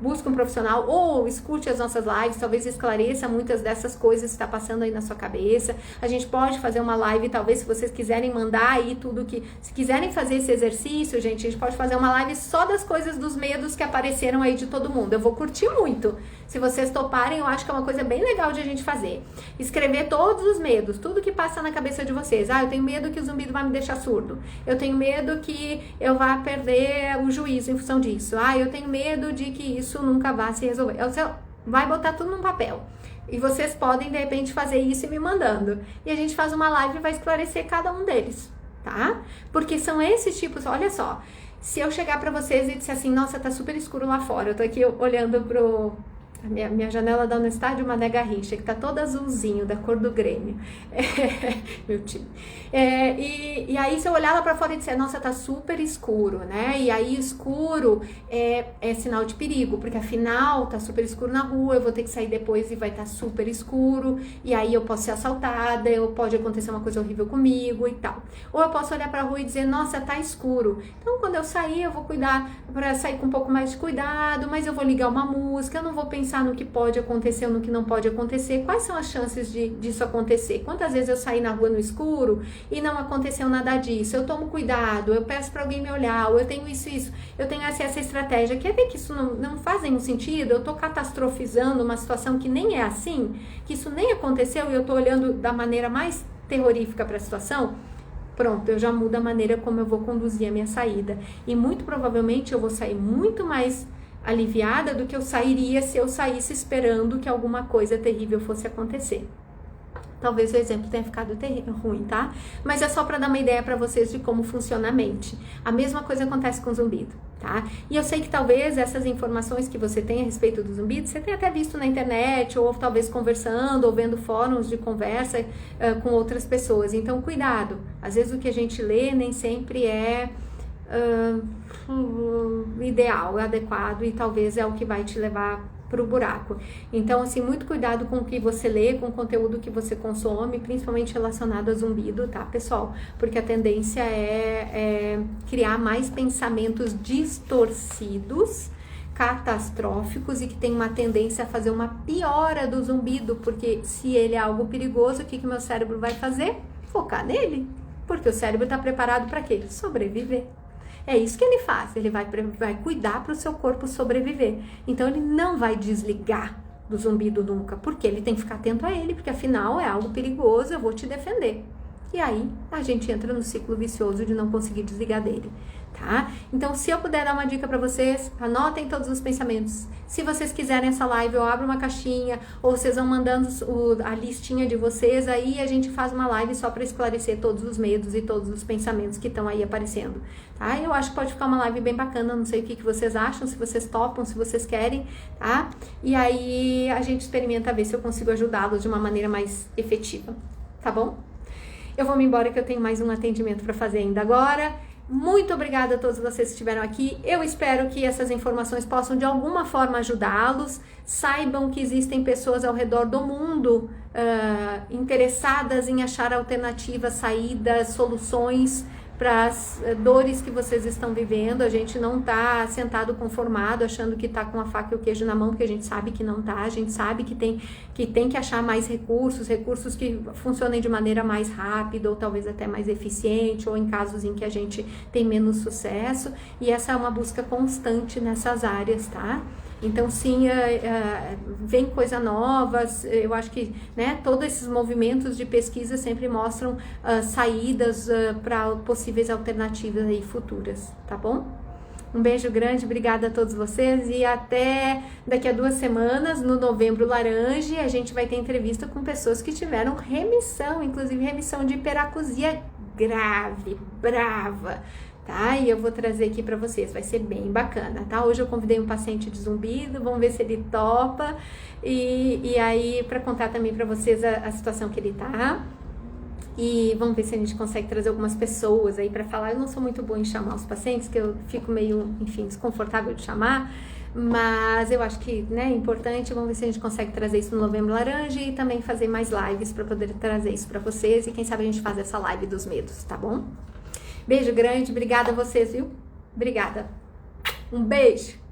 busque um profissional ou escute as nossas lives, talvez esclareça muitas dessas coisas que está passando aí na sua cabeça. A gente pode fazer uma live, talvez, se vocês quiserem mandar aí tudo que... Se quiserem fazer esse exercício, gente, a gente pode fazer uma live só das coisas, dos medos que apareceram aí de todo mundo. Eu vou curtir muito. Se vocês toparem, eu acho que é uma coisa bem legal de a gente fazer. Escrever todos os medos, tudo que passa na cabeça de vocês. Eu tenho medo que o zumbido vai me deixar surdo. Eu tenho medo que eu vá perder o juízo em função disso. Eu tenho medo de que isso nunca vá se resolver. Você vai botar tudo num papel. E vocês podem, de repente, fazer isso e me mandando. E a gente faz uma live e vai esclarecer cada um deles, tá? Porque são esses tipos, olha só. Se eu chegar pra vocês e disser assim, nossa, tá super escuro lá fora. Eu tô aqui olhando minha janela da Universidade Mané Garrincha, que tá toda azulzinho, da cor do Grêmio. Meu time. E aí, se eu olhar lá pra fora e disser, nossa, tá super escuro, né? E aí, escuro é sinal de perigo, porque afinal, tá super escuro na rua, eu vou ter que sair depois e vai estar super escuro, e aí eu posso ser assaltada, pode acontecer uma coisa horrível comigo e tal. Ou eu posso olhar pra rua e dizer, nossa, tá escuro. Então, quando eu sair, eu vou cuidar, pra sair com um pouco mais de cuidado, mas eu vou ligar uma música, eu não vou pensar no que pode acontecer ou no que não pode acontecer. Quais são as chances disso acontecer? Quantas vezes eu saí na rua no escuro e não aconteceu nada disso? Eu tomo cuidado, eu peço para alguém me olhar, ou eu tenho isso, eu tenho essa estratégia. Quer ver que isso não faz nenhum sentido? Eu tô catastrofizando uma situação que nem é assim, que isso nem aconteceu e eu tô olhando da maneira mais terrorífica para a situação. Pronto, eu já mudo a maneira como eu vou conduzir a minha saída. E muito provavelmente eu vou sair muito mais aliviada do que eu sairia se eu saísse esperando que alguma coisa terrível fosse acontecer. Talvez o exemplo tenha ficado ruim, tá? Mas é só para dar uma ideia para vocês de como funciona a mente. A mesma coisa acontece com o zumbido, tá? E eu sei que talvez essas informações que você tem a respeito do zumbido, você tenha até visto na internet, ou talvez conversando, ou vendo fóruns de conversa com outras pessoas. Então, cuidado. Às vezes o que a gente lê nem sempre é ideal, adequado, e talvez é o que vai te levar pro buraco. Então, assim, muito cuidado com o que você lê, com o conteúdo que você consome, principalmente relacionado a zumbido, tá, pessoal? Porque a tendência é criar mais pensamentos distorcidos, catastróficos, e que tem uma tendência a fazer uma piora do zumbido, porque se ele é algo perigoso, o que meu cérebro vai fazer? Focar nele, porque o cérebro está preparado para quê? Sobreviver. É isso que ele faz, ele vai cuidar para o seu corpo sobreviver. Então, ele não vai desligar do zumbido nunca, porque ele tem que ficar atento a ele, porque afinal é algo perigoso, eu vou te defender. E aí, a gente entra no ciclo vicioso de não conseguir desligar dele, tá? Então, se eu puder dar uma dica para vocês, anotem todos os pensamentos. Se vocês quiserem essa live, eu abro uma caixinha, ou vocês vão mandando a listinha de vocês, aí a gente faz uma live só para esclarecer todos os medos e todos os pensamentos que estão aí aparecendo, tá? Eu acho que pode ficar uma live bem bacana, não sei o que vocês acham, se vocês topam, se vocês querem, tá? E aí a gente experimenta ver se eu consigo ajudá-los de uma maneira mais efetiva, tá bom? Eu vou me embora que eu tenho mais um atendimento para fazer ainda agora. Muito obrigada a todos vocês que estiveram aqui. Eu espero que essas informações possam de alguma forma ajudá-los. Saibam que existem pessoas ao redor do mundo interessadas em achar alternativas, saídas, soluções para as dores que vocês estão vivendo. A gente não está sentado conformado, achando que está com a faca e o queijo na mão, porque a gente sabe que não está, a gente sabe que tem que achar mais recursos que funcionem de maneira mais rápida, ou talvez até mais eficiente, ou em casos em que a gente tem menos sucesso, e essa é uma busca constante nessas áreas, tá? Então, sim, vem coisa novas. Eu acho que, né, todos esses movimentos de pesquisa sempre mostram saídas para possíveis alternativas aí futuras, tá bom? Um beijo grande, obrigada a todos vocês, e até daqui a 2 semanas, no Novembro Laranja, a gente vai ter entrevista com pessoas que tiveram remissão, inclusive remissão de hiperacusia grave, brava, tá? E eu vou trazer aqui pra vocês, vai ser bem bacana, tá? Hoje eu convidei um paciente de Zumbido, vamos ver se ele topa, e aí pra contar também pra vocês a situação que ele tá, e vamos ver se a gente consegue trazer algumas pessoas aí pra falar. Eu não sou muito boa em chamar os pacientes, que eu fico meio, enfim, desconfortável de chamar, mas eu acho que, né, é importante. Vamos ver se a gente consegue trazer isso no Novembro Laranja e também fazer mais lives pra poder trazer isso pra vocês, e quem sabe a gente faz essa live dos medos, tá bom? Beijo grande, obrigada a vocês, viu? Obrigada. Um beijo.